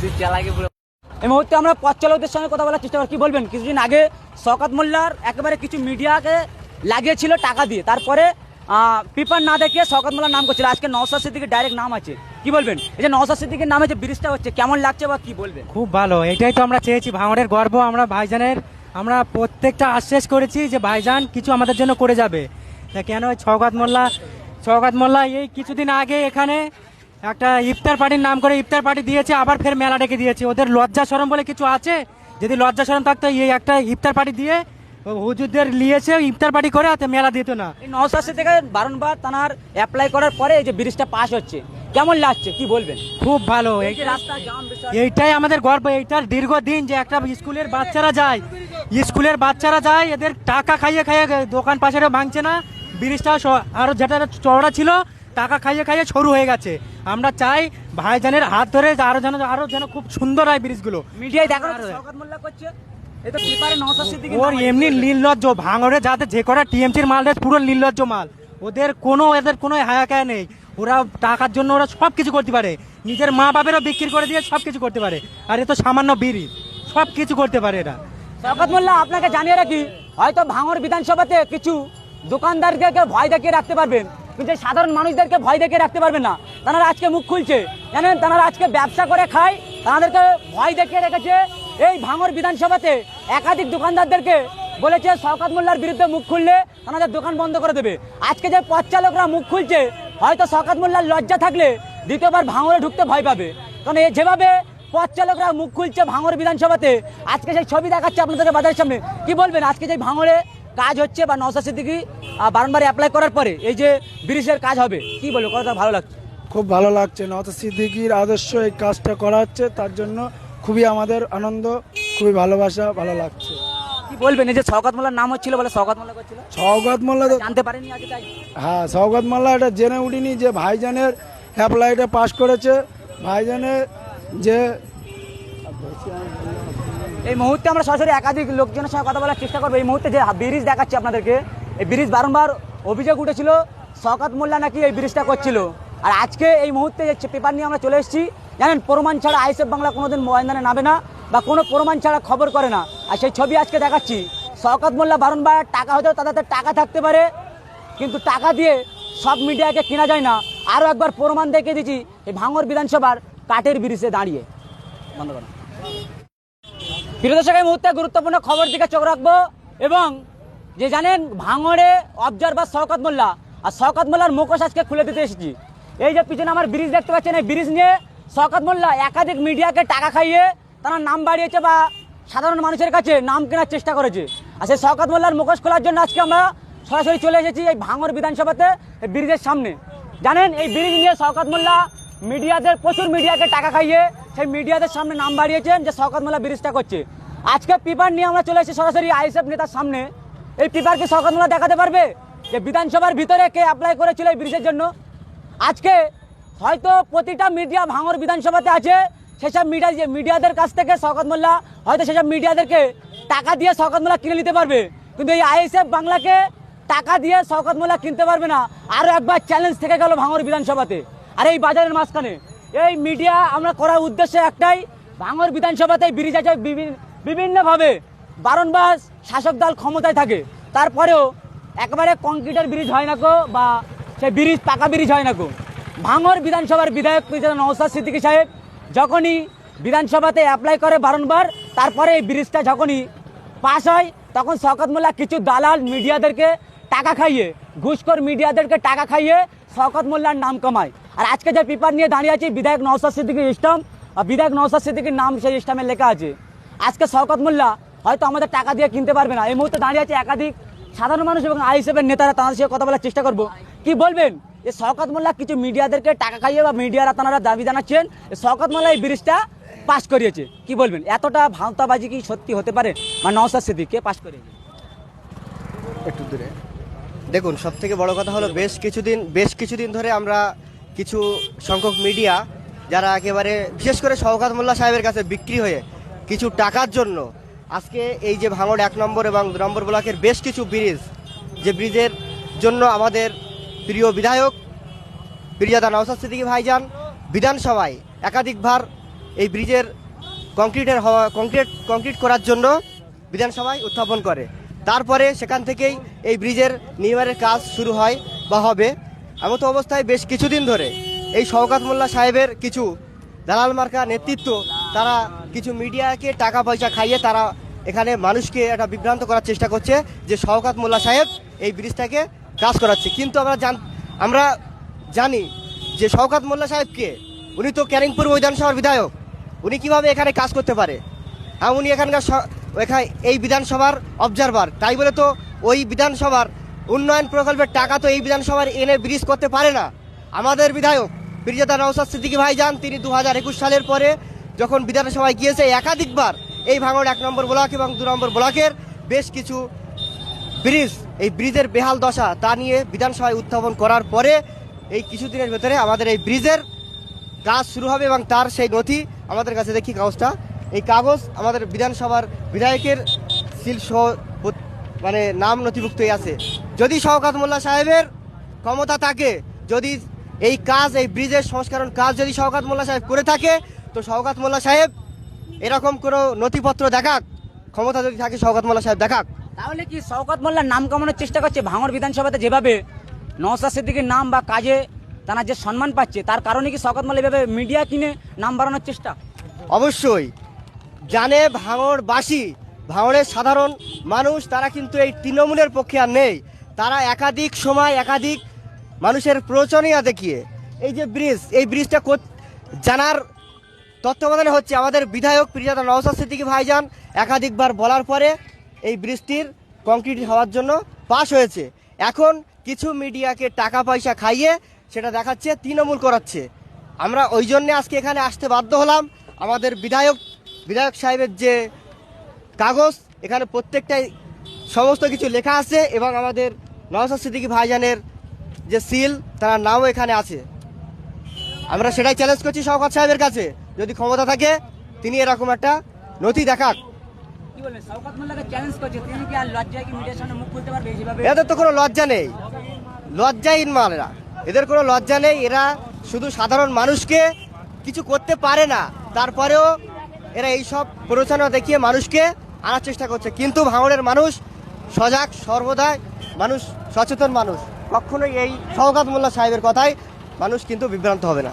এই মুহূর্তে আমরা পথ চালকদের সঙ্গে কথা বলার চেষ্টা করি। কি বলবেন, কিছুদিন আগে শওকত মোল্লার একেবারে কিছু মিডিয়াকে লাগিয়েছিল টাকা দিয়ে, তারপরে পেপার না দেখিয়ে শওকত মোল্লার নাম করছিল, আজকে নওশাদ সিদ্দিকীর ডাইরেক্ট নাম আছে। কি বলবেন, এই যে নওশাদ সিদ্দিকীর নামে যে ব্রিজটা হচ্ছে কেমন লাগছে বা কি বলবেন? খুব ভালো, এটাই তো আমরা চেয়েছি, ভাঙড়ের গর্ব আমরা ভাইজানের। আমরা প্রত্যেকটা আশ্বাস করেছি যে ভাইজান কিছু আমাদের জন্য করে যাবে। কেন শওকত মোল্লা এই কিছুদিন আগে এখানে একটা ইফতার পার্টির নাম করে ইফতার পার্টি দিয়েছে, আবার ফের মেলা ডেকে দিয়েছে। ওদের লজ্জা শরম বলে কিছু আছে? যদি লজ্জা শরম থাকতো এই একটা ইফতার পার্টি দিয়ে হুজুরদের নিয়েছে ইফতার পার্টি করে হাতে মেলা দিত না। এই নওশাদ সিদ্দিকী বারংবার থানার অ্যাপ্লাই করার পরে এই যে ব্রিজটা পাস হচ্ছে কেমন লাগছে কি বলবেন? খুব ভালো, এই যে রাস্তা জাম বিষয়, এইটাই আমাদের গর্ব। এইটার দীর্ঘদিন যে একটা স্কুলের বাচ্চারা যায় এদের টাকা খাইয়ে খাইয়ে দোকান পাশেরও ভাঙছে না, ব্রিজটা আরো যেটা চওড়া ছিল টাকা খাইয়ে খাইয়ে সরু হয়ে গেছে। আমরা চাই ভাইজানের হাত ধরে আরো যেন খুব সুন্দর হয় ব্রিজগুলো। মিডিয়ায় দেখা শওকত মোল্লা করছে, এই তো পেপারে নওশাদ সিদ্দিকী ওর এমনি নির্লজ্জ, ভাঙড়ে যাতে যে কটা টিএমসির মাল দেয় পুরো নির্লজ্জ মাল। এদের কোনো হায়াকায়া নেই, ওরা টাকার জন্য ওরা সব কিছু করতে পারে, নিজের মা বাপেরও বিক্রি করে দিয়ে সব কিছু করতে পারে। আর এ তো সামান্য ব্রিজ, সব কিছু করতে পারে এরা। শওকত মোল্লা আপনাকে জানিয়ে রাখি, হয়তো ভাঙড় বিধানসভাতে কিছু দোকানদারকে ভয় দেখিয়ে রাখতে পারবেন, কিন্তু সাধারণ মানুষদেরকে ভয় দেখিয়ে রাখতে পারবেন না। তারা আজকে মুখ খুলছে, জানেন তারা আজকে ব্যবসা করে খায়, তাদেরকে ভয় দেখিয়ে রেখেছে। এই ভাঙড় বিধানসভাতে একাধিক দোকানদারদেরকে বলেছে শওকত মোল্লার বিরুদ্ধে মুখ খুললে তাদের দোকান বন্ধ করে দেবে। আজকে যে পথ চালকরা মুখ খুলছে, হয়তো শওকত মোল্লার লজ্জা থাকলে দ্বিতীয়বার ভাঙড়ে ঢুকতে ভয় পাবে। কারণ যেভাবে পথ চালকরা মুখ খুলছে ভাঙড় বিধানসভাতে, আজকে সেই ছবি দেখাচ্ছে আপনাদের বাজারের সামনে। কি বলবেন, আজকে যে ভাঙড়ে কাজ হচ্ছে বা নওশাদ সিদ্দিকী বারংবার অ্যাপ্লাই করার পরে এই যে ব্রিজের কাজ হবে, কি বলবো, কথা ভালো লাগছে? খুব ভালো লাগছে, নওশাদ সিদ্দিকীর আদর্শ এই কাজটা করা হচ্ছে, তার জন্য খুবই আমাদের আনন্দ, খুবই ভালোবাসা, ভালো লাগছে। কি বলবেন, এই যে শওকত মোল্লার নাম হচ্ছিল বলে শওকত মোল্লা করছিল, শওকত মোল্লা জানতে পারেনি আগে তাই? হ্যাঁ, শওকত মোল্লা এটা জেনে উঠিনি যে ভাইজানের অ্যাপ্লাইটা পাস করেছে, ভাইজানের যে এই মুহূর্তে আমরা সরাসরি একাধিক লোকজনের সঙ্গে কথা বলার চেষ্টা করবো। এই মুহূর্তে যে ব্রিজ দেখাচ্ছি আপনাদেরকে, এই ব্রিজ বারংবার অভিযোগ উঠেছিল শওকত মোল্লা নাকি এই ব্রিজটা করছিল। আর আজকে এই মুহূর্তে যে পেপার নিয়ে আমরা চলে এসেছি, জানেন প্রমাণ ছাড়া আইএসএফ বাংলা কোনোদিন ময়দানে নামে না বা কোনো প্রমাণ ছাড়া খবর করে না। আর সেই ছবি আজকে দেখাচ্ছি, শওকত মোল্লা বারংবার টাকা হয়তো তাদের টাকা থাকতে পারে, কিন্তু টাকা দিয়ে সব মিডিয়াকে কেনা যায় না। আরও একবার প্রমাণ দেখে দিচ্ছি এই ভাঙড় বিধানসভার কাঠের ব্রিজে দাঁড়িয়ে। বন্ধ করো। প্রিয় দর্শক, এই মুহূর্তে গুরুত্বপূর্ণ খবর দিকে চোখ রাখবো, এবং যে জানেন ভাঙড়ে অবজারভার শওকত মোল্লা, আর শওকত মোল্লার মুখোশ আজকে খুলে দিতে এসেছি। এই যে পিছনে আমার ব্রিজ দেখতে পাচ্ছেন, এই ব্রিজ নিয়ে শওকত মোল্লা একাধিক মিডিয়াকে টাকা খাইয়ে তারা নাম বাড়িয়েছে বা সাধারণ মানুষের কাছে নাম কেনার চেষ্টা করেছে। আর সেই শওকত মোল্লার মুখোশ খোলার জন্য আজকে আমরা সরাসরি চলে এসেছি এই ভাঙড় বিধানসভাতে, এই ব্রিজের সামনে। জানেন এই ব্রিজ নিয়ে শওকত মোল্লা প্রচুর মিডিয়াকে টাকা খাইয়ে সেই মিডিয়াদের সামনে নাম বাড়িয়েছেন যে শওকত মোল্লা ব্রিজটা করছে। আজকে পেপার নিয়ে আমরা চলে এসেছি সরাসরি আইএসএফ নেতার সামনে। এই পেপার কি শওকত মোল্লা দেখাতে পারবে যে বিধানসভার ভিতরে কে অ্যাপ্লাই করেছিল এই ব্রিজের জন্য? আজকে হয়তো প্রতিটা মিডিয়া ভাঙড় বিধানসভাতে আছে, সেসব মিডিয়াদের কাছ থেকে শওকত মোল্লা হয়তো সেসব মিডিয়াদেরকে টাকা দিয়ে শওকত মোল্লা কিনে নিতে পারবে, কিন্তু এই আইএসএফ বাংলাকে টাকা দিয়ে শওকত মোল্লা কিনতে পারবে না। আরও একবার চ্যালেঞ্জ থেকে গেল ভাঙড় বিধানসভাতে। আর এই বাজারের মাঝখানে এই মিডিয়া আমরা করার উদ্দেশ্য একটাই, ভাঙড় বিধানসভাতে ব্রিজ আছে বিভিন্নভাবে, বারংবার শাসক দল ক্ষমতায় থাকে, তারপরেও একবারে কংক্রিটের ব্রিজ হয় না কো, বা সেই ব্রিজ পাকা ব্রিজ হয় না কো। ভাঙড় বিধানসভার বিধায়ক নওশাদ সিদ্দিকী সাহেব যখনই বিধানসভাতে অ্যাপ্লাই করে বারংবার, তারপরে এই ব্রিজটা যখনই পাস হয় তখন শওকত মোল্লা কিছু দালাল মিডিয়াদেরকে টাকা খাইয়ে, ঘুষখোর মিডিয়াদেরকে টাকা খাইয়ে শওকত মোল্লার নাম কামায়। আর আজকে যে পেপার নিয়ে দাঁড়িয়ে আছে বিধায়ক নওশাদ সিদ্দিকীর স্টাম্প, বিধায়ক নওশাদ সিদ্দিকীর নাম সেই স্টাম্পে লেখা আছে। আজকে শওকত মোল্লা হয়তো আমাদের টাকা দিয়ে কিনতে পারবে না। এই মুহূর্তে দাঁড়িয়ে আছে একাধিক সাধারণ মানুষ এবং আইএসএফের নেতারা, তাদের সাথে কথা বলার চেষ্টা করবো। কি বলবেন, যে শওকত মোল্লা কিছু মিডিয়াদেরকে টাকা খাইয়ে বা মিডিয়ারা তারা দাবি জানাচ্ছেন শওকত মোল্লা এই ব্রিজটা পাস করিয়েছে, কি বলবেন? এতটা ভাঁওতাবাজি কি সত্যি হতে পারে? মানে নওশাদ সিদ্দিকী পাস করিয়েছে? একটু দূরে দেখুন, সব থেকে বড় কথা হলো বেশ কিছুদিন ধরে আমরা কিছু সংখ্যক মিডিয়া যারা একেবারে বিশেষ করে শওকত মোল্লা সাহেবের কাছে বিক্রি হয়ে কিছু টাকার জন্য আজকে এই যে ভাঙড় 1 নম্বর এবং 2 নম্বর ব্লকের বেশ কিছু ব্রিজ, যে ব্রিজের জন্য আমাদের প্রিয় বিধায়ক পীরজাদা নওশাদ সিদ্দিকী ভাইজান বিধানসভায় একাধিকবার এই ব্রিজের কংক্রিট করার জন্য বিধানসভায় উত্থাপন করে। তারপরে সেখান থেকেই এই ব্রিজের নির্মাণের কাজ শুরু হয় বা হবে। এমতো অবস্থায় বেশ কিছুদিন ধরে এই শওকত মোল্লা সাহেবের কিছু দালাল মার্কা নেতৃত্ব, তারা কিছু মিডিয়াকে টাকা পয়সা খাইয়ে তারা এখানে মানুষকে একটা বিভ্রান্ত করার চেষ্টা করছে যে শওকত মোল্লা সাহেব এই ব্রিজটাকে কাজ করাচ্ছে। কিন্তু আমরা জানি যে শওকত মোল্লা সাহেবকে, উনি তো ক্যানিংপুর বিধানসভার বিধায়ক, উনি কিভাবে এখানে কাজ করতে পারে? হ্যাঁ, উনি এখানকার এই বিধানসভার অবজারভার, তাই বলে তো ওই বিধানসভার উন্নয়ন প্রকল্পের টাকা তো এই বিধানসভার এনে ব্রিজ করতে পারে না। আমাদের বিধায়ক পীরজাদা নওশাদ সিদ্দিকী ভাইজান, তিনি 2021 সালের পরে যখন বিধানসভায় গিয়েছে একাধিকবার এই ভাঙড় 1 নম্বর ব্লক এবং 2 নম্বর ব্লকের বেশ কিছু ব্রিজ, এই ব্রিজের বেহাল দশা তা নিয়ে বিধানসভায় উত্থাপন করার পরে এই কিছুদিনের ভেতরে আমাদের এই ব্রিজের কাজ শুরু হবে এবং তার সেই নথি আমাদের কাছে, দেখি কাগজটা, এই কাগজ আমাদের বিধানসভার বিধায়কের সিল সহ মানে নাম নথিভুক্তই আছে। যদি শওকত মোল্লা সাহেবের ক্ষমতা থাকে, যদি এই কাজ, এই ব্রিজের সংস্করণ কাজ যদি শওকত মোল্লা সাহেব করে থাকে, তো শওকত মোল্লা সাহেব এরকম কোনো নথিপত্র দেখাক, ক্ষমতা যদি থাকে শওকত মোল্লা সাহেব দেখাক। তাহলে কি শওকত মোল্লার নাম কামানোর চেষ্টা করছে ভাঙড় বিধানসভাতে? যেভাবে নওশাদ সিদ্দিকীর নাম বা কাজে তারা যে সম্মান পাচ্ছে, তার কারণে কি শওকত মোল্লা এভাবে মিডিয়া কিনে নাম বাড়ানোর চেষ্টা? অবশ্যই জানে ভাঙড়বাসী, ভাঙড়ের সাধারণ মানুষ, তারা কিন্তু এই তৃণমূলের পক্ষে আর নেই। তারা একাধিক সময় একাধিক মানুষের প্রয়োজনীয় দেখিয়ে এই যে ব্রিজ, এই ব্রিজটা জানার তত্ত্বাবধানে হচ্ছে আমাদের বিধায়ক পীরজাদা নওশাদ সিদ্দিকী ভাইজান একাধিকবার বলার পরে এই ব্রিজটির কংক্রিট হওয়ার জন্য পাস হয়েছে। এখন কিছু মিডিয়াকে টাকা পয়সা খাইয়ে সেটা দেখাচ্ছে, তৃণমূল করাচ্ছে। আমরা ওই জন্যে আজকে এখানে আসতে বাধ্য হলাম। আমাদের বিধায়ক সাহেবের যে কাগজ, এখানে প্রত্যেকটাই সমস্ত কিছু লেখা আছে এবং আমাদের নওশাদ সিদ্দিকী ভাইজানের যে সিল, তার নামও এখানে আছে। আমরা সেটাই চ্যালেঞ্জ করছি শওকত সাহেবের কাছে, যদি ক্ষমতা থাকে তিনি এরকম একটা নথি দেখাক। কি বলবেন, শওকত মোল্লাকে চ্যালেঞ্জ করছে, তিনি কি আর লজ্জায় কি মিডিয়ার সামনে মুখ খুলতে পারবে? যেভাবে এদের তো কোনো লজ্জা নেই, লজ্জাহীন মানেরা, এদের কোনো লজ্জা নেই। এরা শুধু সাধারণ মানুষকে কিছু করতে পারে না, তারপরেও এরা এইসব প্ররোচনা দেখিয়ে মানুষকে আনার চেষ্টা করছে। কিন্তু ভাঙড়ের মানুষ সজাগ, সর্বদাই মানুষ সচেতন মানুষ, কখনোই এই শওকত মোল্লা সাহেবের কথায় মানুষ কিন্তু বিভ্রান্ত হবে না।